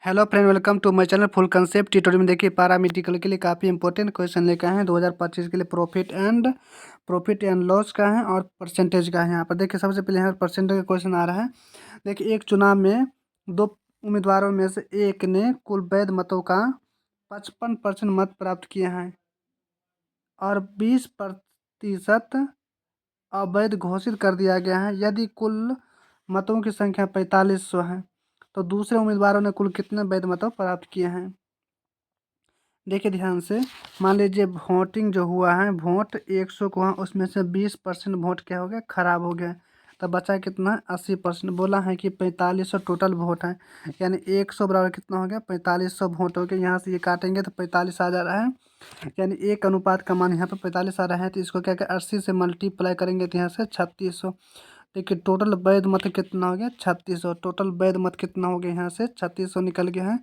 Hello friend, welcome to my channel full concept tutorial में। देखिए paramedical के लिए काफ़ी इंपॉर्टेंट क्वेश्चन लेकर आए हैं 2025 के लिए। प्रॉफिट एंड लॉस का है और परसेंटेज का है। यहाँ पर देखिए सबसे पहले यहाँ परसेंटेज का क्वेश्चन आ रहा है। देखिए एक चुनाव में दो उम्मीदवारों में से एक ने कुल वैध मतों का 55% मत प्राप्त किए हैं और 20% अवैध घोषित कर दिया गया है। यदि कुल मतों की संख्या 4500 है तो दूसरे उम्मीदवारों ने कुल कितने वैध मतों प्राप्त किए हैं। देखिए ध्यान से, मान लीजिए वोटिंग जो हुआ है, वोट 100 को हुआ, उसमें से 20% वोट क्या हो गया, खराब हो गया। तब बचा कितना, 80%। बोला है कि 4500 टोटल वोट है, यानी 100 बराबर कितना हो गया, 4500 वोट हो गया। यहाँ से ये काटेंगे तो 45 आ जा रहा है, यानी एक अनुपात का मान यहाँ पर 45 आ रहा है। तो इसको क्या क्या 80 से मल्टीप्लाई करेंगे तो यहाँ से 3600। देखिए टोटल वैध मत कितना हो गया, 3600। टोटल वैध मत कितना हो गया, यहाँ से 3600 निकल गया है।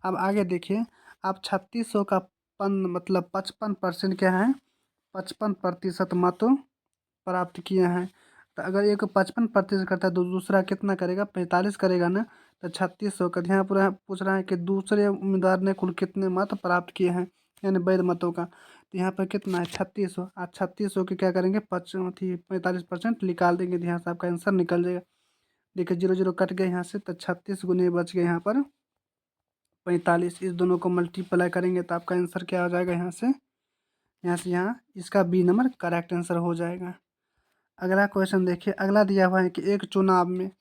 अब आगे देखिए, आप 3600 का मतलब 55% क्या है, 55% मत प्राप्त किए हैं। तो अगर एक 55% करता है तो दूसरा कितना करेगा, 45 करेगा ना। तो 3600 का यहाँ पूरा पूछ रहा है कि दूसरे उम्मीदवार ने कुल कितने मत प्राप्त किए हैं, यानी वैध मतों का। तो यहाँ पर कितना है, 3600। आज 3600 के क्या करेंगे, 45% निकाल देंगे तो यहाँ से आपका आंसर निकल जाएगा। देखिए 0 0 कट गया यहाँ से, तो 36 गुने बच गए यहाँ पर 45। इस दोनों को मल्टीप्लाई करेंगे तो आपका आंसर क्या हो जाएगा, यहाँ इसका बी नंबर करेक्ट आंसर हो जाएगा। अगला क्वेश्चन देखिए, अगला दिया हुआ है कि एक चुनाव में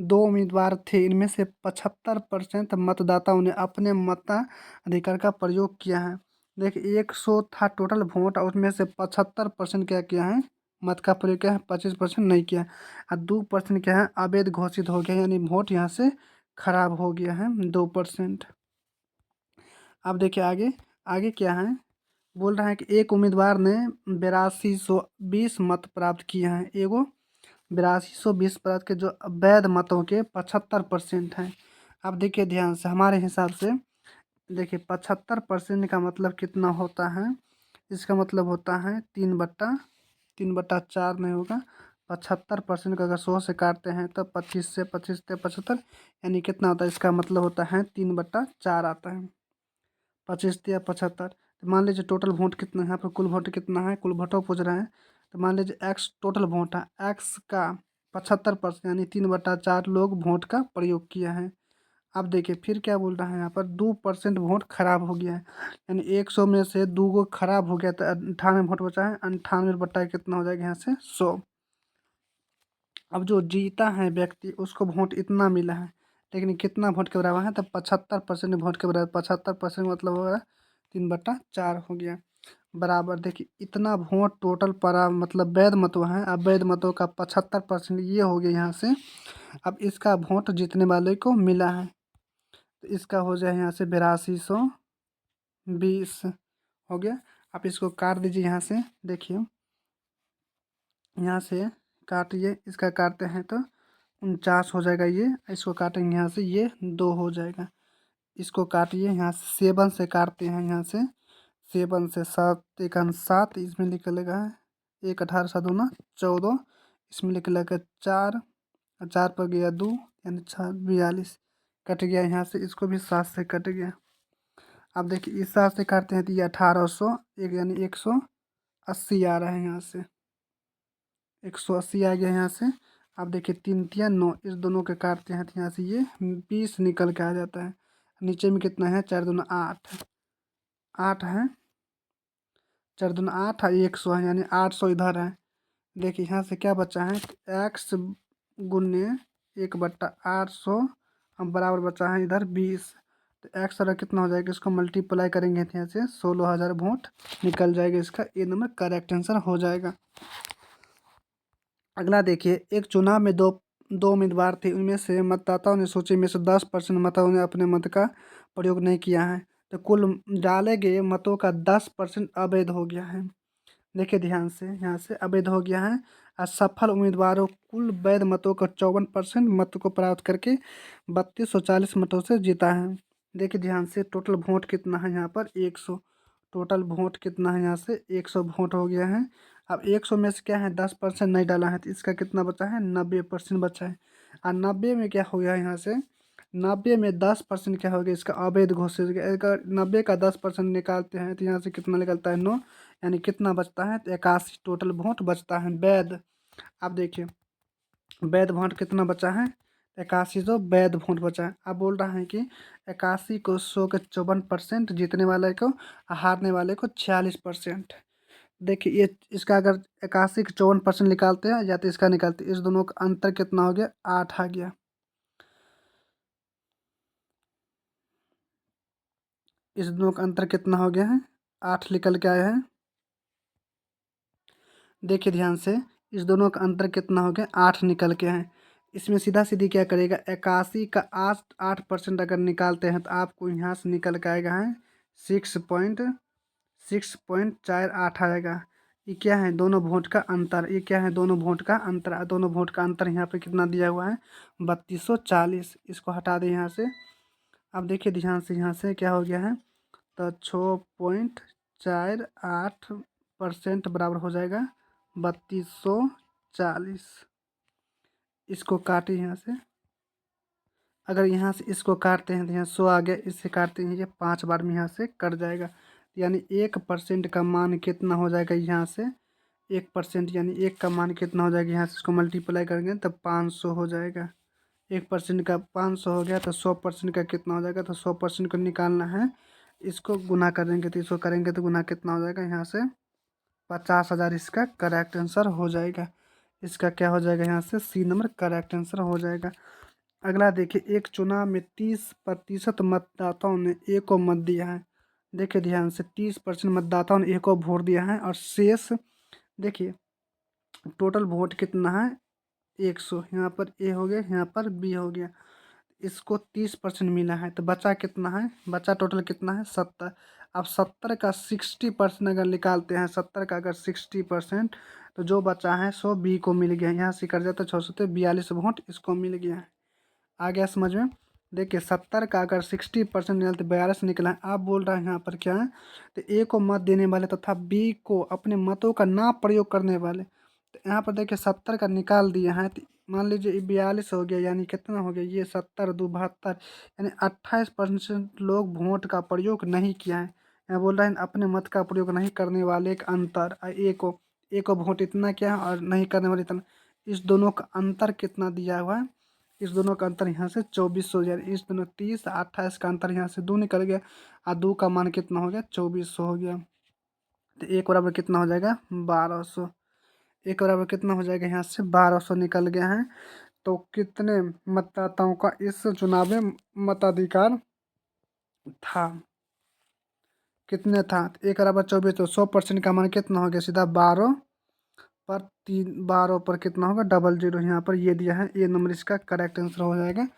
दो उम्मीदवार थे, इनमें से 75% मतदाताओं ने अपने मताधिकार का प्रयोग किया है। देखिए 100 था टोटल वोट और उसमें से 75% क्या किया है, मत का प्रयोग किया है, 25% नहीं किया है और 2% क्या है, अवैध घोषित हो गया, यानी वोट यहाँ से खराब हो गया है 2%। अब देखिए आगे, आगे क्या है, बोल रहा है कि एक उम्मीदवार ने 8220 मत प्राप्त किए हैं। एगो 8220 प्राप्त के जो वैध मतों के 75% हैं। अब देखिए ध्यान से, हमारे हिसाब से देखिए 75% का मतलब कितना होता है, इसका मतलब होता है 3/4 नहीं होगा। 75% का अगर 100 से काटते हैं तो 25 से 25 से 75, यानी कितना होता है, इसका मतलब होता है 3/4 आता है। 25 या 75। तो मान लीजिए टोटल वोट कितना है, यहाँ पर कुल वोट कितना है, कुल वोटों पूछ रहे हैं। तो मान लीजिए एक्स टोटल वोट है, एक्स का 75% यानी 3/4 लोग वोट का प्रयोग किया है। अब देखिए फिर क्या बोल रहा है, यहाँ पर 2% वोट खराब हो गया है, यानी 100 में से 2 गो खराब हो गया तो 98 वोट बचा है। 98 बटा कितना हो जाएगा, यहाँ से 100। अब जो जीता है व्यक्ति उसको वोट इतना मिला है, लेकिन कितना वोट के बराबर है, तो 75% वोट के बराबर। 75% मतलब होगा 3/4 हो गया बराबर। देखिए इतना वोट टोटल पड़ा, मतलब वैध मतों हैं। अब वैध मतों का 75% ये हो गया यहाँ से। अब इसका वोट जीतने वाले को मिला है, तो इसका हो जाए यहाँ से 8220 हो गया। आप इसको काट दीजिए यहाँ से, देखिए यहाँ से काटिए, इसका काटते हैं तो 49 हो जाएगा। ये इसको काटेंगे यहाँ से, ये 2 हो जाएगा। इसको काटिए, यहाँ से 7 से काटते हैं, यहाँ से 7 से 7 1 7, इसमें निकलेगा 1 18 7 दूना 14, इसमें निकलेगा 4 और 4 पर गया 2, यानी 6 42 कट गया। यहाँ से इसको भी 7 से कट गया। अब देखिए इस 7 से काटते हैं तो ये 1800 एक, यानी 180 आ रहा है। यहाँ से 180 आ गया यहाँ से। अब देखिए 3 तिया 9, इस दोनों के काटते हैं तो यहाँ से ये 20 निकल के आ जाता है। नीचे में कितना है, 4 दूना 8, 8 है, 4 दूना 8 है, 100 है, यानी 800 इधर है। देखिए यहाँ से क्या बचा है, एक्स गुने 1/800 बराबर बचा है इधर 20। तो एक्स अगर कितना हो जाएगा, इसको मल्टीप्लाई करेंगे तो यहाँ से 16,000 वोट निकल जाएगा। इसका ए नंबर करेक्ट आंसर हो जाएगा। अगला देखिए, एक चुनाव में दो दो उम्मीदवार थे, उनमें से मतदाताओं ने सूची में से 10% मतों ने अपने मत का प्रयोग नहीं किया है, तो कुल डाले गए मतों का 10% अवैध हो गया है। देखिए ध्यान से, यहाँ से अवैध हो गया है। असफल उम्मीदवारों कुल वैध मतों का 54% मत को प्राप्त करके 3240 मतों से जीता है। देखिए ध्यान से, टोटल वोट कितना है यहाँ पर, 100। टोटल वोट कितना है, यहाँ से 100 वोट हो गया है। अब 100 में से क्या है, 10% नहीं डाला है, तो इसका कितना बचा है, 90% बचा है। और 90 में क्या हो गया यहाँ से, 90 में 10% क्या हो गया इसका अवैध घोषित हो गया। अगर 90 का 10% निकालते हैं तो यहाँ से कितना निकलता है 9, यानी कितना बचता है तो 81 टोटल वोट बचता है वैध। आप देखिए वैध वोट कितना बचा है 81 तो वैध वोट बचा है। अब बोल रहा है कि 81 को 100 के 54% जीतने वाले को, हारने वाले को 46%। देखिए ये इसका अगर 81 के 54% निकालते हैं या तो इसका निकालते हैं, इस दोनों का अंतर कितना हो गया 8 आ गया। इस दोनों का अंतर कितना हो गया है 8 निकल के आया है। देखिए ध्यान से इस दोनों का अंतर कितना हो गया 8 निकल के हैं। इसमें सीधा सीधी क्या करेगा 81 का 8% अगर निकालते हैं तो आपको यहाँ से निकल के आएगा है 6.48 आएगा। ये क्या है दोनों वोट का अंतर, ये क्या है दोनों वोट का अंतर। दोनों वोट का अंतर यहाँ पे कितना दिया हुआ है 3240। इसको हटा दें यहाँ से। अब देखिए ध्यान से यहाँ से क्या हो गया है तो 6.48% बराबर हो जाएगा 3240। इसको काटे यहाँ से, अगर यहाँ से इसको काटते हैं तो यहाँ 100 आ गया, इससे काटते हैं ये 5 बार में यहाँ से कट जाएगा। यानी 1% का मान कितना हो जाएगा यहाँ से 1%, यानी 1 का मान कितना हो जाएगा यहाँ से इसको मल्टीप्लाई करेंगे तब 500 हो जाएगा। 1% का 500 हो गया तो 100% का कितना हो जाएगा तो 100% को निकालना है, इसको गुना करेंगे तो इसको करेंगे तो गुना कितना हो जाएगा यहाँ से 50,000। इसका करेक्ट आंसर हो जाएगा। इसका क्या हो जाएगा यहाँ से सी नंबर करेक्ट आंसर हो जाएगा। अगला देखिए एक चुनाव में 30% मतदाताओं ने ए को मत दिया है। देखिए ध्यान से 30% मतदाताओं ने ए को वोट दिया है और शेष देखिए टोटल वोट कितना है 100। यहाँ पर ए हो गया, यहाँ पर बी हो गया। इसको 30% मिला है तो बचा कितना है, बचा टोटल कितना है 70। अब 70 का 60% अगर निकालते हैं, 70 का अगर 60% तो जो बचा है 100 बी को मिल गया। यहाँ से कर जाता 600 तो 42 वोट इसको मिल गया है। आ गया समझ में। देखिए 70 का अगर 60% निकला तो 42 निकला है। आप बोल रहे हैं यहाँ पर क्या है तो ए को मत देने वाले तथा बी को अपने मतों का ना प्रयोग करने वाले। तो यहाँ पर देखिए 70 का निकाल दिया है तो मान लीजिए ये 42 हो गया, यानी कितना हो गया ये 70 दो 72, यानी 28% लोग वोट का प्रयोग नहीं किया है। यहाँ बोल रहे हैं अपने मत का प्रयोग नहीं करने वाले एक अंतर ए को वोट इतना क्या है और नहीं करने वाले इतना। इस दोनों का अंतर कितना दिया हुआ है, इस दोनों का अंतर यहाँ से 2400, यानी इस दोनों 30 28 का अंतर यहाँ से 2 निकल गया और 2 का मान कितना हो गया 2400 हो गया। तो एक बराबर कितना हो जाएगा 1200। एक बराबर कितना हो जाएगा यहाँ से 1200 निकल गया है। तो कितने मतदाताओं का इस चुनाव में मताधिकार था, कितने था एक बराबर 24, तो 100% का मान कितना हो गया सीधा 12 पर 3, 12 पर कितना होगा 00। यहाँ पर ये दिया है, ये नंबर इसका करेक्ट आंसर हो जाएगा।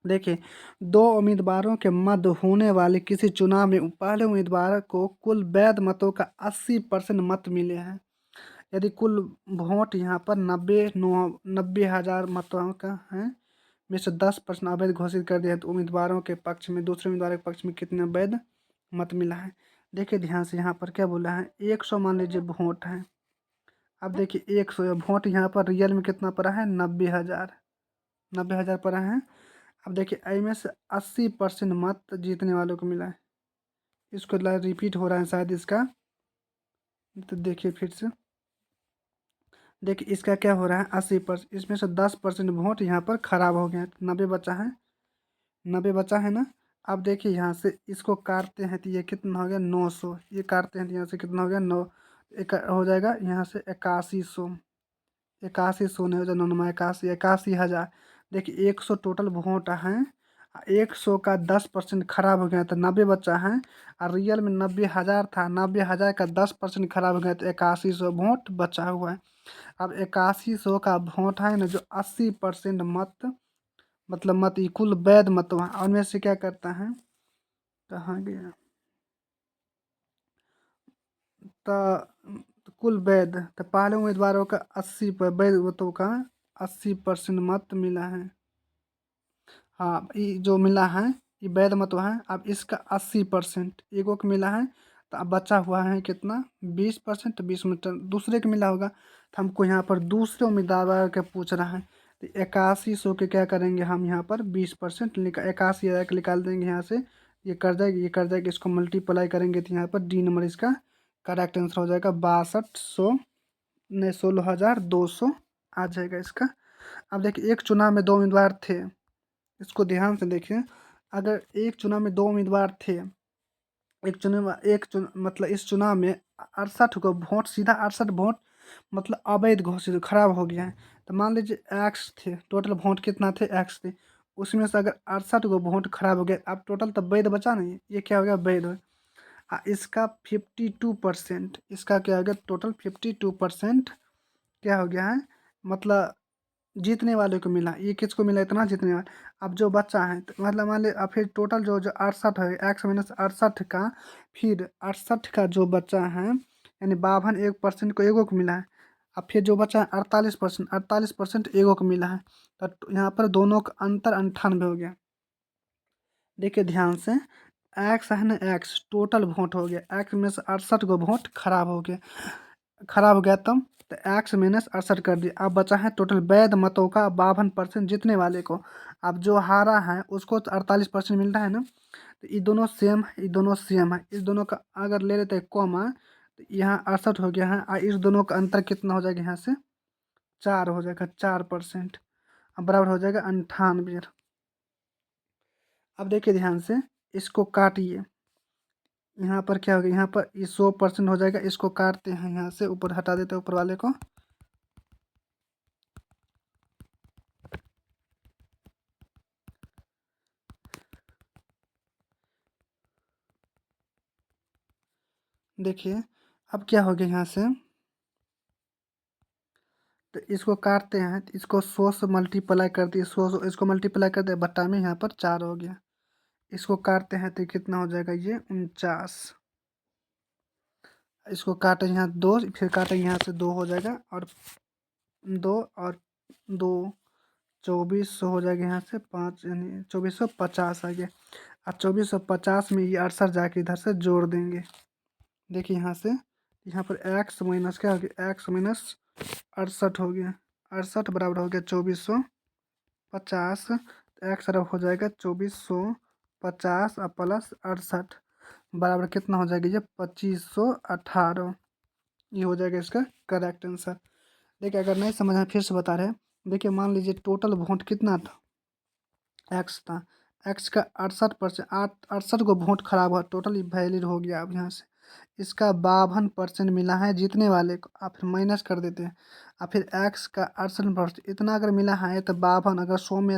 देखिए दो उम्मीदवारों के मध्य होने वाले किसी चुनाव में पहले उम्मीदवार को कुल वैध मतों का 80% मत मिले हैं। यदि कुल वोट यहाँ पर 90,000 मतों का है में से 10% अवैध घोषित कर दिया तो उम्मीदवारों के पक्ष में दूसरे उम्मीदवार के पक्ष में कितने वैध मत मिला है। देखिए ध्यान से यहाँ पर क्या बोला है 100 मान लीजिए वोट है। अब देखिए 100 वोट यहाँ पर रियल में कितना पड़ा है 90,000, 90,000 पड़ा है। अब देखिए आई में से 80% मत जीतने वालों को मिला है। इसको रिपीट हो रहा है शायद इसका, तो देखिए फिर से देखिए इसका क्या हो रहा है 80%, इसमें से 10% वोट यहाँ पर खराब हो गया है, 90 बचा है, 90 बचा है ना। अब देखिए यहाँ से इसको काटते हैं तो ये कितना हो गया 900, ये काटते हैं तो यहाँ से कितना हो गया 9, एक हो जाएगा यहाँ से 8100, 8100 नहीं हो जाए 9 81, 81,000। देखिए 100 टोटल वोट हैं, 100 का 10% खराब हो गया तो 90 बचा है और रियल में 90,000 था, 90,000 का 10% खराब हो गया तो 8100 वोट बचा हुआ है। अब 8100 का वोट है ना जो 80% मत मतलब मत ये कुल वैध मत हुआ और उनमें से क्या करता है कहाँ गया तो कुल वैध तो पहले उम्मीदवारों का 80 वैध मतों का 80% मत मिला है। हाँ ये जो मिला है ये वैध मत है। अब इसका 80% एगो को मिला है तो अब बचा हुआ है कितना 20%, 20 मीटर दूसरे को मिला होगा। तो हमको यहाँ पर दूसरे उम्मीदवार के पूछ रहा है तो 8100 के क्या करेंगे हम यहाँ पर 20% 81,000 के निकाल देंगे यहाँ से। ये कर जाएगी, ये कर जाएगी, इसको मल्टीप्लाई करेंगे तो यहाँ पर डी नंबर इसका करेक्ट आंसर हो जाएगा 6200 नहीं 16,200 आ जाएगा इसका। अब देखिए एक चुनाव में दो उम्मीदवार थे, इसको ध्यान से देखिए। अगर एक चुनाव में दो उम्मीदवार थे, मतलब इस चुनाव में 68 को वोट, सीधा 68 वोट मतलब अवैध घोषित खराब हो गया है। तो मान लीजिए एक्स थे, टोटल वोट कितना थे, एक्स थे, उसमें से अगर 68 को वोट खराब हो गया, अब टोटल तो वैध बचा नहीं, ये क्या हो गया, वैध हो। इसका 52%, इसका क्या हो गया, टोटल 52% क्या हो गया है, मतलब जीतने वाले को मिला। ये किसको मिला, इतना जीतने वाले। अब जो बच्चा है तो मतलब मान ली, अब फिर टोटल जो जो 68 है, एक्स माइनस 68 का, फिर 68 का जो बच्चा है यानी 52% को एगो को मिला है। अब फिर जो बच्चा है 48% एगो को मिला है। तो यहाँ पर दोनों का अंतर 98 हो गया। देखिए ध्यान से, एक्स है ना, एक्स टोटल वोट हो गया, एक्स में से 68 को वोट खराब हो गया, खराब हो गया तब, तो एक्स माइनस 68 कर दिया। अब बचा है टोटल वैध मतों का 52% जीतने वाले को। अब जो हारा है उसको तो 48% मिल रहा है ना। तो ये दोनों सेम है, ये दोनों सेम है, इस दोनों का अगर ले लेते हैं कॉमा, तो यहाँ 68 हो गया है, और इस दोनों का अंतर कितना हो जाएगा, यहाँ से 4 हो जाएगा, 4%। अब बराबर हो जाएगा 98। अब देखिए ध्यान से, इसको काटिए, यहाँ पर क्या हो गया, यहाँ पर ये 100% हो जाएगा, इसको काटते हैं, यहाँ से ऊपर हटा देते हैं ऊपर वाले को। देखिए अब क्या हो गया, यहाँ से तो इसको काटते हैं, तो इसको 100 से मल्टीप्लाई कर दिए, 100 इसको मल्टीप्लाई कर दिया, बट्टा में यहाँ पर 4 हो गया। इसको काटते हैं तो कितना हो जाएगा, ये 49। इसको काटे यहाँ दो, फिर काटे यहाँ से दो हो जाएगा, और दो और दो 2400 हो जाएगा, यहाँ से 5 यानी 2450 आ गया। और 2450 में ये 68 जाके इधर से जोड़ देंगे। देखिए यहाँ से, यहाँ पर एक्स माइनस क्या हो गया, एक्स माइनस 68 हो गया, 68 बराबर हो गया 2450। एक्स तरफ हो जाएगा 2450 और प्लस 68 बराबर कितना हो जाएगा, ये 2518। ये हो जाएगा इसका करेक्ट आंसर। देखिए अगर नहीं समझ में फिर से बता रहे हैं। देखिए मान लीजिए टोटल वोट कितना था, एक्स था, एक्स का 68%, 68 को वोट खराब हुआ, टोटल वैलिड हो गया। अब यहाँ से इसका 52% मिला है जीतने वाले को, आप फिर माइनस कर देते हैं। और फिर एक्स का 68%, इतना अगर मिला है तो 52, अगर 100 में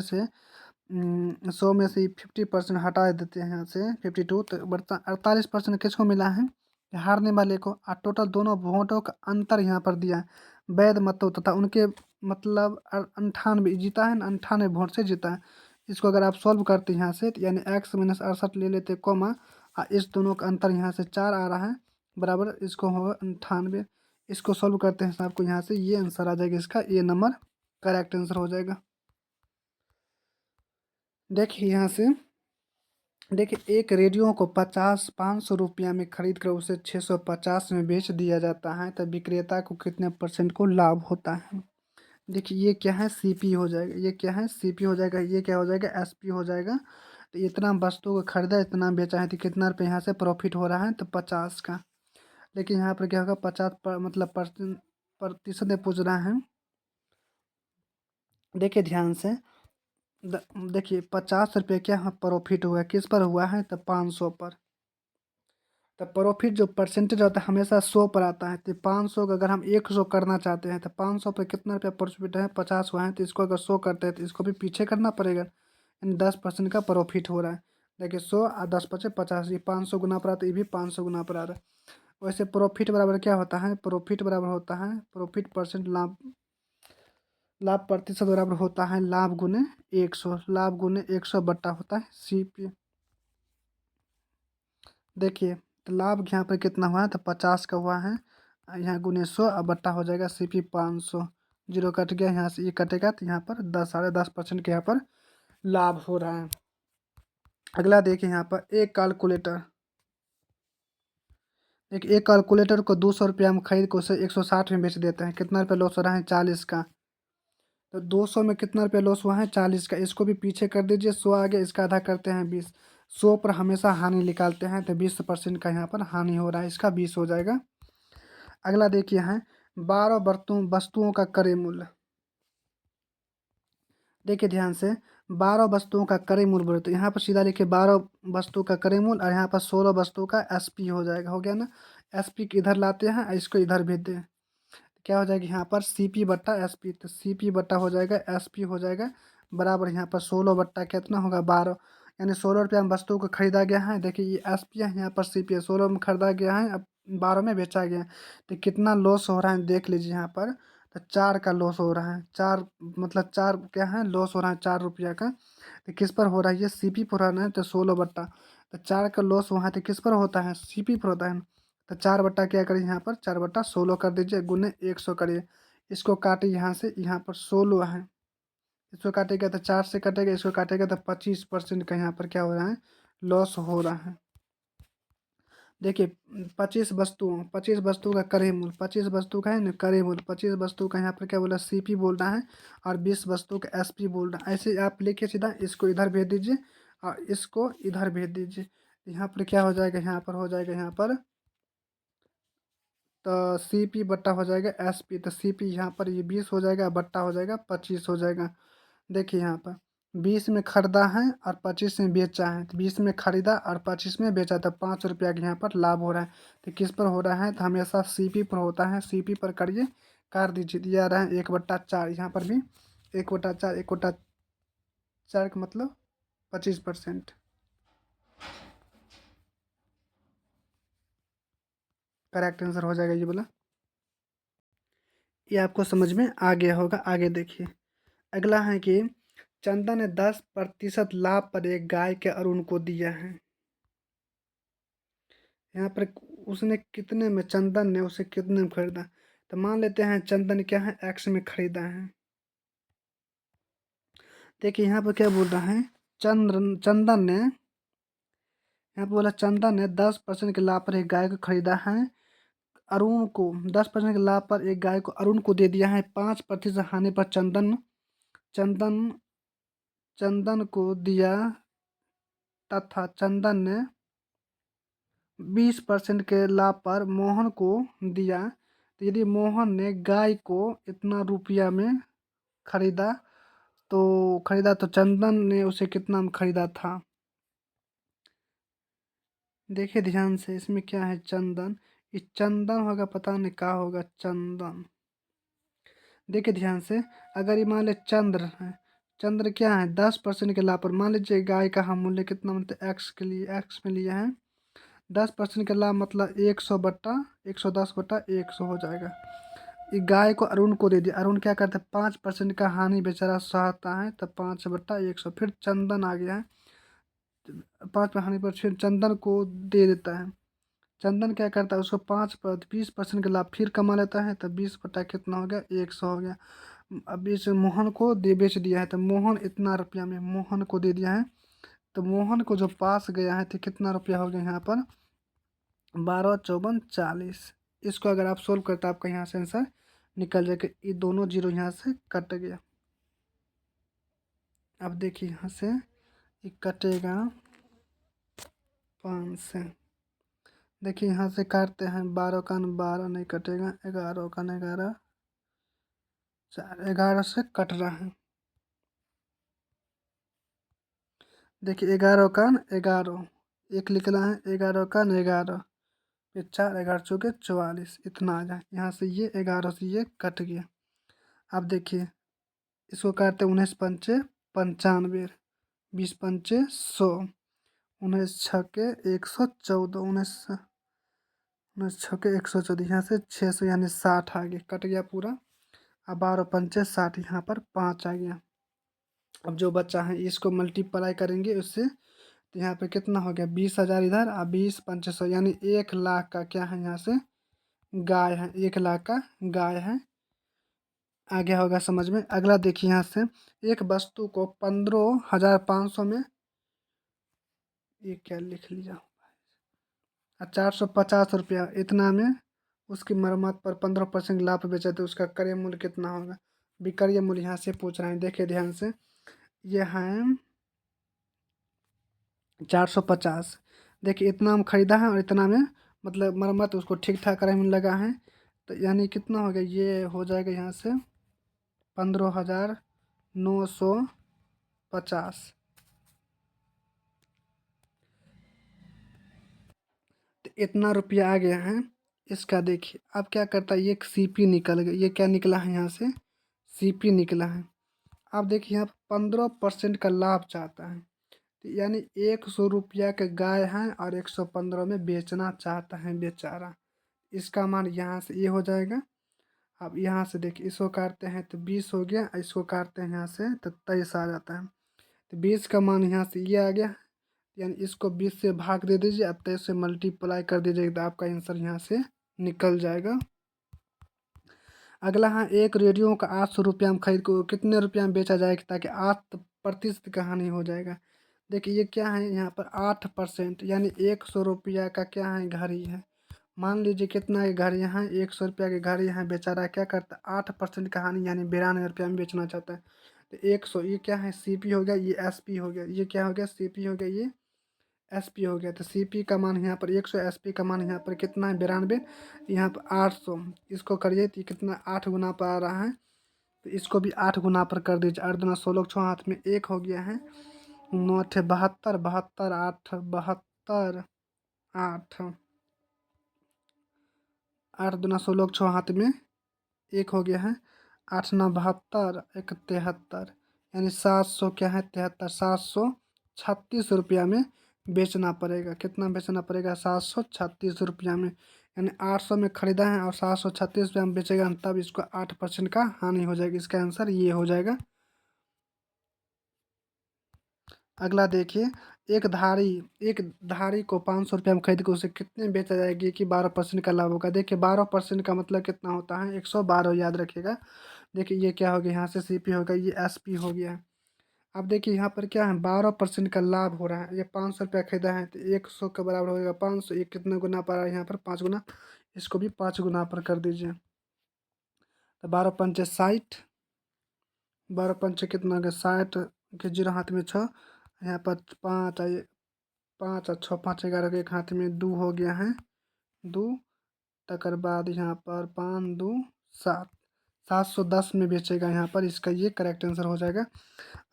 से 50% हटा देते हैं, यहाँ से 52, तो बर्तन 48% किसको मिला है, हारने वाले को। और टोटल दोनों वोटों का अंतर यहाँ पर दिया है, वैध मतों तथा उनके, मतलब 98 जीता है ना, 98 वोट से जीता है। इसको अगर आप सॉल्व करते हैं यहाँ से, तो यानी एक्स माइनस 68 ले लेते कॉमा, और इस दोनों का अंतर यहाँ से 4 आ रहा है, बराबर इसको होगा 98। इसको सॉल्व करते हैं आपको यहाँ से ये आंसर आ जाएगा, इसका ये नंबर करेक्ट आंसर हो जाएगा। देखिए यहाँ से, देखिए एक रेडियो को 500 रुपया में खरीद कर उसे 650 में बेच दिया जाता है, तो विक्रेता को कितने परसेंट को लाभ होता है। देखिए ये क्या है, सीपी हो जाएगा, ये क्या है, सीपी हो जाएगा, ये क्या हो जाएगा, एसपी हो जाएगा। तो इतना वस्तु को खरीदा, इतना बेचा है, तो कितना रुपये यहाँ से प्रॉफिट हो रहा है, तो 50 का। लेकिन यहाँ पर क्या होगा, 50 पर मतलब प्रतिशत में पूछ रहा है। देखिए ध्यान से, देखिए 50 रुपये क्या प्रॉफिट हुआ है, किस पर हुआ है, तो 500 पर। तो प्रॉफिट जो परसेंटेज होता है हमेशा 100 पर आता है। तो 500 का अगर हम 100 करना चाहते हैं, तो 500 पर कितना रुपया प्रॉफिट है, 50 हुआ है, तो इसको अगर 100 करते हैं तो इसको भी पीछे करना पड़ेगा, यानी 10% का प्रॉफिट हो रहा है। देखिए 100 और 10×5 = 50, ये 500 गुना पर आता है, ये भी 500 गुना पर आ रहा है। वैसे प्रॉफिट बराबर क्या होता है, प्रॉफिट बराबर होता है, प्रॉफिट परसेंट लाभ, लाभ प्रतिशत बराबर होता है लाभ गुने 100, लाभ गुने 100 बट्टा होता है सीपी। देखिए तो लाभ यहाँ पर कितना हुआ है, तो 50 का हुआ है, यहाँ गुने 100 अब बट्टा हो जाएगा सीपी 500। जीरो कट गया, यहाँ से ये कटेगा, तो यहाँ पर 10 10.5% के यहाँ पर लाभ हो रहा है। अगला देखिए यहाँ पर एक कैलकुलेटर, एक कैलकुलेटर को 200 रुपया में खरीद को उसे 160 में बेच देते हैं, कितना रुपया लॉस हो रहा है, 40 का। तो 200 में कितना रुपया लॉस हुआ है 40 का, इसको भी पीछे कर दीजिए। 100 आगे, इसका आधा करते हैं 20। 100 पर हमेशा हानि निकालते हैं, तो 20% का यहाँ पर हानि हो रहा है, इसका 20 हो जाएगा। अगला देखिए है 12 वस्तुओं का क्रय मूल्य। देखिए ध्यान से, 12 वस्तुओं का क्रय मूल्य बोले तो यहाँ पर सीधा लिखिए 12 वस्तुओं का क्रय मूल्य, और यहाँ पर 16 वस्तुओं का एसपी हो जाएगा। हो गया ना। एसपी इधर लाते हैं, इसको इधर भेज दें, क्या हो जाएगा यहाँ पर सीपी बट्टा एसपी, तो सीपी बट्टा हो जाएगा एसपी हो जाएगा बराबर यहाँ पर 16 बट्टा कितना होगा 12, यानी 16 रुपया में वस्तु को खरीदा गया है। देखिए ये एसपी है, यहाँ पर सीपी है। 16 में खरीदा गया है, अब 12 में बेचा गया है। तो कितना लॉस हो रहा है देख लीजिए यहाँ पर। तो 4 का लॉस हो रहा है, 4 मतलब 4 क्या है लॉस हो रहा है 4 रुपया का। तो किस पर हो रहा है, ये सीपी पर हो रहा है, तो 16 बट्टा, तो 4 का लॉस वहाँ तो किस पर होता है सीपी पर होता है। तो 4 बट्टा क्या करिए यहाँ पर 4 बट्टा 16 कर दीजिए, गुने 100 करिए। इसको काटिए यहाँ से, यहाँ पर 16 है, इसको काटेगा तो 4 से कटेगा, इसको काटेगा तो 25% का यहाँ पर क्या हो रहा है लॉस हो रहा है। देखिए 25 वस्तुओं का क्रय मूल्य, 25 वस्तु का है ना क्रय मूल्य, 25 वस्तु का यहाँ पर क्या बोला सीपी बोल रहा है, और 20 वस्तु का एसपी बोल रहा है। ऐसे आप लिखिए सीधा, इसको इधर भेज दीजिए और इसको इधर भेज दीजिए। यहाँ पर क्या हो जाएगा, यहाँ पर हो जाएगा यहाँ पर, तो सी पी बट्टा हो जाएगा एस पी, तो सी पी यहाँ पर ये 20 हो जाएगा, बट्टा हो जाएगा 25 हो जाएगा। देखिए यहाँ पर 20 में खरीदा है और 25 में बेचा है, तो 20 में खरीदा और 25 में बेचा, तो 5 रुपया का यहाँ पर लाभ हो रहा है। तो किस पर हो रहा है, तो हमेशा सी पी पर होता है, सी पी पर करिए, काट दीजिए, दिया रहा है 1/4, यहाँ पर भी 1/4, 1/4 का मतलब 25%। करेक्ट आंसर हो जाएगा ये बोला। ये आपको समझ में आ गया होगा। आगे देखिए, अगला है कि चंदन ने 10% लाभ पर एक गाय के अरुण को दिया है। यहाँ पर उसने कितने में, चंदन ने उसे कितने में खरीदा। तो मान लेते हैं चंदन क्या है एक्स में खरीदा है। देखिए यहाँ पर क्या बोल रहा है, चंदन ने, यहाँ पर बोला चंदन ने 10% के लाभ पर एक गाय को खरीदा है। अरुण को 10% के लाभ पर एक गाय को अरुण को दे दिया है। 5% हानि पर चंदन चंदन को दिया, तथा चंदन ने 20% के लाभ पर मोहन को दिया। तो यदि मोहन ने गाय को इतना रुपया में खरीदा, तो चंदन ने उसे कितना में खरीदा था। देखिए ध्यान से, इसमें क्या है चंदन, ये चंदन होगा, पता नहीं क्या होगा चंदन। देखिए ध्यान से, अगर ये मान ले चंद्र है, चंद्र क्या है 10% के लाभ पर, मान लीजिए गाय का हम मूल्य कितना मतलब एक्स के लिए एक्स में लिया है, 10% का लाभ मतलब 100/110/100 हो जाएगा। ये गाय को अरुण को दे दिया, अरुण क्या करता है 5% का हानि बेचारा सहता है, तो 5/100। फिर चंदन आ गया है, 5 हानि पर फिर चंदन को दे देता है। चंदन क्या करता है उसको 20% का लाभ फिर कमा लेता है, तो 20 बटा कितना हो गया 100 हो गया। अब इस मोहन को दे बेच दिया है, तो मोहन इतना रुपया में मोहन को दे दिया है। तो मोहन को जो पास गया है, तो कितना रुपया हो गया यहाँ पर 12×4 = 40। इसको अगर आप सोल्व करते आपका यहाँ से आंसर निकल जाएगा। ये दोनों जीरो यहाँ से कट गया। अब देखिए यहाँ से ये कटेगा 5 से। देखिए यहाँ से काटते हैं, 12 का 12 नहीं कटेगा, 11 का 11, 11 से कट रहा है। देखिए 11 का 11, एक लिखना है 11 का 11, फिर 4 11×4 = 44, इतना आ जाए। यहाँ से ये 11 से ये कट गया। अब देखिए इसको काटते 19×5 = 95, 20×5 = 100, 19×6 = 114, 19×6 = 114, यहाँ से 600 यानी 60 आ गया, कट गया पूरा। अब 12×5 = 60, यहाँ पर 5 आ गया। अब जो बचा है इसको मल्टीप्लाई करेंगे उससे, तो यहाँ पे कितना हो गया 20,000 इधर और 20×5 = 100, यानी 1 लाख का क्या है यहाँ से गाय है, 1 लाख का गाय है। आ गया होगा समझ में। अगला देखिए यहाँ से, एक वस्तु को 15,500 में, ये क्या लिख लिया, 450 रुपया इतना में उसकी मरम्मत पर 15% लाभ बेचा, तो उसका क्रय मूल्य कितना होगा। विक्रय मूल्य यहाँ से पूछ रहे हैं, देखिए ध्यान से। ये हैं 450। देखिए इतना हम खरीदा है और इतना में मतलब मरम्मत उसको ठीक ठाक कराने में लगा है, तो यानी कितना हो गया, ये हो जाएगा यहाँ से 15,950। तो इतना रुपया आ गया है इसका। देखिए अब क्या करता है, ये सीपी निकल गया, ये क्या निकला है यहाँ से, सीपी निकला है। अब देखिए यहाँ 15% का लाभ चाहता है, तो यानी 100 रुपया के गाय हैं और 115 में बेचना चाहता है बेचारा। इसका मान यहाँ से ये हो जाएगा। अब यहाँ से देखिए इसको काटते हैं तो 20 हो गया, इसको काटते हैं यहाँ से तो 23 आ जाता है। तो 20 का मान यहाँ से ये आ गया, यानी इसको 20 से भाग दे दीजिए, अब 23 से मल्टीप्लाई कर दीजिएगा तो आपका आंसर यहाँ से निकल जाएगा। अगला है, एक रेडियो का 800 रुपया में खरीद को कितने रुपया में बेचा जाएगा ताकि 8% का हानि हो जाएगा। देखिए ये क्या है, यहाँ पर 8% यानी 100 रुपया का क्या है, घड़ी है। मान लीजिए कितना है घड़ी, यहाँ 100 रुपया की घड़ी यहाँ बेचारा क्या करता है, 8% का हानि यानी 92 रुपया में बेचना चाहता है। तो 100 ये क्या है, सीपी हो गया, ये एसपी हो गया, ये क्या हो गया, सीपी हो गया, ये एसपी हो गया। तो सीपी का मान यहाँ पर 100, एसपी का मान यहाँ पर कितना है, 92, यहाँ पर 800। इसको करिए तो ये कितना 8 गुना पर आ रहा है, तो इसको भी 8 गुना पर कर दीजिए। 8 दूना 16, 6 हाथ में 1 हो गया है, 9 अठे 72, 72 8 72 8, 8 दूना 16, 6 हाथ में 1 हो गया है, 8 9 72, 1 73, यानी 700 क्या है, 73, 736 रुपया में बेचना पड़ेगा। कितना बेचना पड़ेगा, 736 रुपया में। यानी 800 में खरीदा है और 736 रुपया में बेचेगा, तब इसको 8% का हानि हो जाएगी। इसका आंसर ये हो जाएगा। अगला देखिए, एक धारी को 500 रुपया में खरीद के उसे कितने में बेचा जाएगी कि 12% का लाभ होगा। देखिए 12% का मतलब कितना होता है, 112, याद रखिएगा। देखिए ये क्या हो गया, यहाँ से सीपी हो गया, ये एसपी हो गया है। अब देखिए यहाँ पर क्या है, 12% का लाभ हो रहा है। ये 500 रुपया खरीदा है तो 100 के बराबर होगा 500, ये कितने गुना पर आ रहा है, यहाँ पर 5 गुना, इसको भी 5 गुना पर कर दीजिए। तो 12 पंचे 60, 12 पंचे कितना हो गया, 60 के 0 हाथ में 6, यहाँ पर 5 आइए, 5 और 6, 5 11 के एक हाथ में 2 हो गया है, 2। तकर बाद यहाँ पर 5 2 7, 710 में बेचेगा यहाँ पर, इसका ये करेक्ट आंसर हो जाएगा।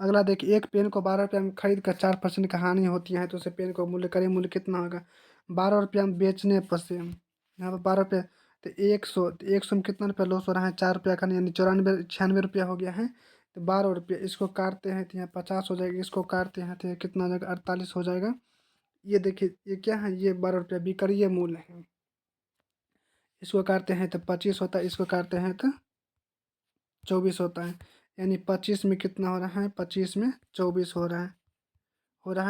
अगला देखिए, एक पेन को 12 रुपया में खरीद कर 4% का हानि होती है तो उसे पेन को मूल्य करीब मूल्य कितना होगा। 12 रुपया में बेचने पर से यहाँ पर 12 रुपये, तो 100, तो 100 में कितना रुपया लॉस हो रहा है, 4 रुपया का, यानी 96 रुपया हो गया है। तो 12 रुपये, इसको काटते हैं तो यहाँ 50 हो जाएगा, इसको काटते हैं तो ये कितना हो जाएगा, 48 हो जाएगा। ये देखिए ये क्या है, ये 12 रुपया विक्रय मूल्य है। इसको काटते हैं तो 25 होता है, इसको काटते हैं तो 24 होता है, यानी 25 में कितना हो रहा है, 25 में 24 हो रहा है।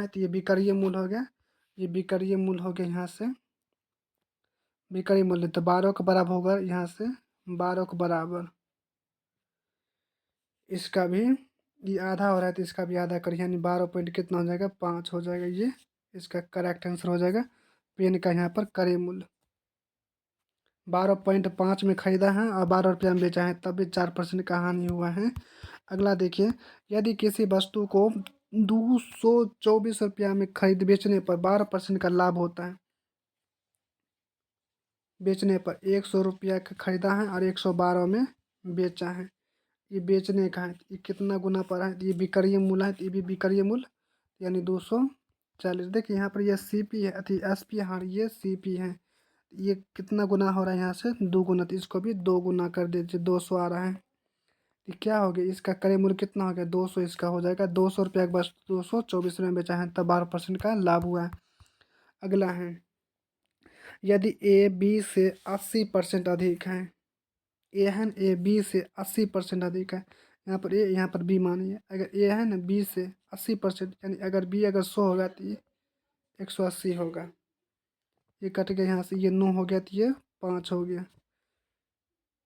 तो ये विक्रय मूल्य हो गया, ये विक्रय मूल्य हो गया यहाँ से विक्रय मूल्य। तो 12 के बराबर होगा, यहाँ से 12 के बराबर इसका भी, ये आधा हो रहा है तो इसका भी आधा करिए, यानी 12 पॉइंट कितना हो जाएगा, 5 हो जाएगा। ये इसका करेक्ट आंसर हो जाएगा। पेन का यहाँ पर क्रय मूल्य 12.5 में खरीदा है और 12 रुपया में बेचा है, तब भी 4% का हानि हुआ है। अगला देखिए, यदि किसी वस्तु को 224 रुपया में खरीद बेचने पर 12% का लाभ होता है, बेचने पर 100 रुपया का खरीदा है और 112 में बेचा है, ये बेचने का है, ये कितना गुना पर है, ये विक्रय मूल्य है, तो ये भी विक्रय मूल्य, यानी 240। देखिए यहाँ पर ये सीपी है, अति एसपी, हाँ ये सीपी है, ये कितना गुना हो रहा है, यहाँ से 2 गुना, तो इसको भी 2 गुना कर दीजिए, 200 आ रहा है। तो क्या हो गया, इसका क्रय मूल्य कितना हो गया, 200, इसका हो जाएगा 200 रुपया का, बस 224 में बेचा है, तब 12% का लाभ हुआ है। अगला है, यदि ए बी से 80% अधिक है, ए है न, ए बी से 80% अधिक है, यहाँ पर ए, यहाँ पर बी मानिए, अगर ए है ना बी से 80%, यानी अगर बी अगर 100 होगा तो ये 180 होगा। ये कट गया यहाँ से, ये 9 हो गया तो ये 5 हो गया,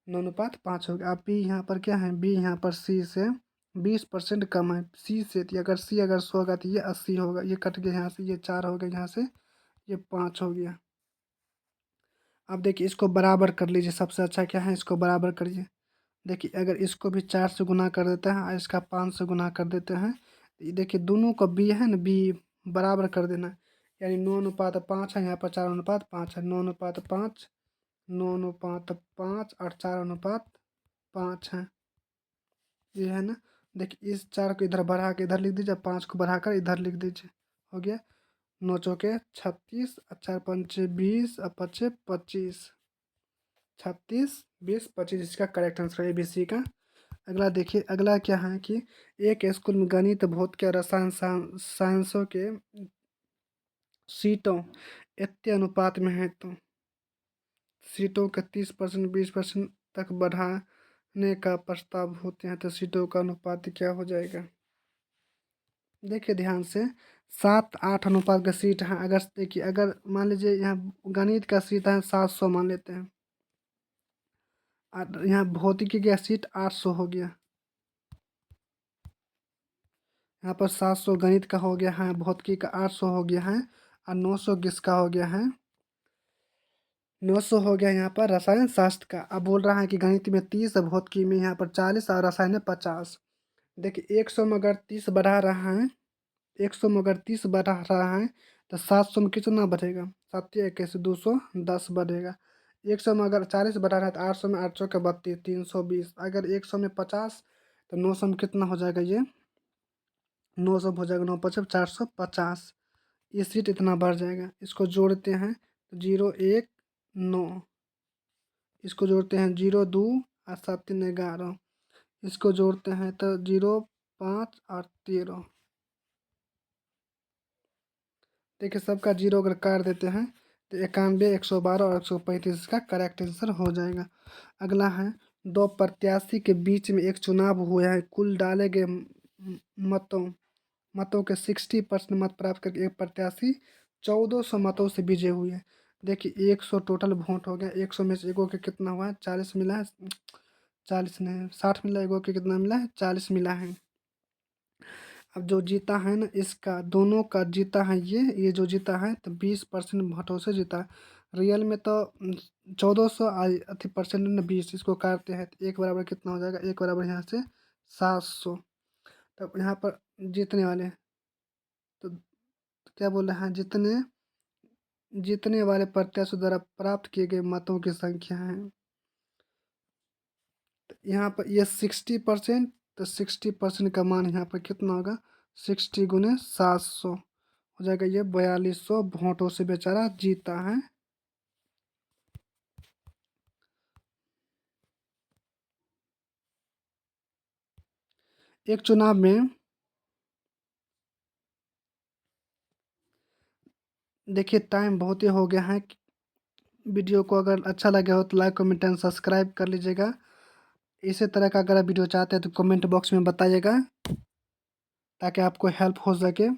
9:5 हो गया। अब बी यहाँ पर क्या है, बी यहाँ पर सी से 20% कम है, सी से, तो अगर सी अगर 100 होगा तो ये 80 होगा। ये कट गया यहाँ से, ये 4 हो गया, यहाँ से ये 5 हो गया। अब देखिए इसको बराबर कर लीजिए, सबसे अच्छा क्या है, इसको बराबर करिए। देखिए अगर इसको भी 4 से गुना कर देते हैं और इसका 5 से गुना कर देते हैं, ये देखिए दोनों का बी है ना, बी बराबर कर देना है। यानी 9:5 है, यहाँ पर 4:5 है, 9:5, 9:5 और 4:5 है, ये है ना। देखिए इस 4 को इधर बढ़ा के इधर लिख दीजिए, 5 को बढ़ाकर इधर लिख दीजिए, हो गया। 9 चौके 36, 4 पंचे 20 और 5 25, 36, 20, 25 इसका करेक्ट आंसर है ABC का। अगला देखिए, अगला क्या है कि एक स्कूल में गणित, भौतिकी और रसायन साइंसों के सीटों इतने अनुपात में है, तो सीटों का 30% 20% तक बढ़ाने का प्रस्ताव होते हैं, तो सीटों का अनुपात क्या हो जाएगा। देखिए ध्यान से, 7-8 अनुपात का सीट है। अगर देखिए, अगर मान लीजिए यहाँ गणित का सीट है 700 मान लेते हैं, और यहाँ भौतिकी का सीट 800 हो गया। यहाँ पर 700 गणित का हो गया है, भौतिकी का 800 हो गया है, और 900 किसका हो गया है, 900 हो गया यहाँ पर रसायन शास्त्र का। अब बोल रहा है कि गणित में 30, भौतिकी में यहाँ पर 40 और रसायन में 50। देखिए 100 में अगर 30 बढ़ा रहा है, 100 में अगर 30 बढ़ा रहा है, तो 700 में कितना बढ़ेगा, 7 210 बढ़ेगा। 100 में अगर 40 बढ़ा रहा है, तो 800 में 800 का 32, 320। अगर 100 में 50, तो 900 में कितना हो जाएगा, ये 900 हो जाएगा, 9×5 = 450। ये सीट इतना बढ़ जाएगा। इसको जोड़ते हैं तो 0 1 9, इसको जोड़ते हैं 0 2 और 7 3 11, इसको जोड़ते हैं तो 0 5 और 13। देखिए सबका 0 अगर काट देते हैं तो 91, 112 और 135 इसका करेक्ट आंसर हो जाएगा। अगला है, दो प्रत्याशी के बीच में एक चुनाव हुआ है, कुल डाले गए मतों के 60% मत प्राप्त करके एक प्रत्याशी 1400 मतों से विजय हुई है। देखिए 100 टोटल वोट हो गया, 100 में से एगो के कितना हुआ है, 40 मिला है, 40 नहीं 60 मिला, एगो के कितना मिला है, 40 मिला है। अब जो जीता है ना, इसका दोनों का जीता है, ये जो जीता है तो 20% वोटों से जीता है। रियल में तो 1400 अति परसेंट ने 20, इसको काटते हैं तो एक बराबर कितना हो जाएगा, एक बराबर यहाँ से 700। तब यहाँ पर जीतने वाले, तो क्या बोल रहे हैं, जीतने वाले प्रत्याशी द्वारा प्राप्त किए गए मतों की संख्या है। तो यहाँ पर ये 60%, तो 60% का मान यहाँ पर कितना होगा, 60 × 700 हो जाएगा, ये 4200 वोटों से बेचारा जीता है। एक चुनाव में देखिए टाइम बहुत ही हो गया है। वीडियो को अगर अच्छा लगे हो तो लाइक कमेंट एंड सब्सक्राइब कर लीजिएगा। इसी तरह का अगर आप वीडियो चाहते हैं तो कमेंट बॉक्स में बताइएगा, ताकि आपको हेल्प हो सके।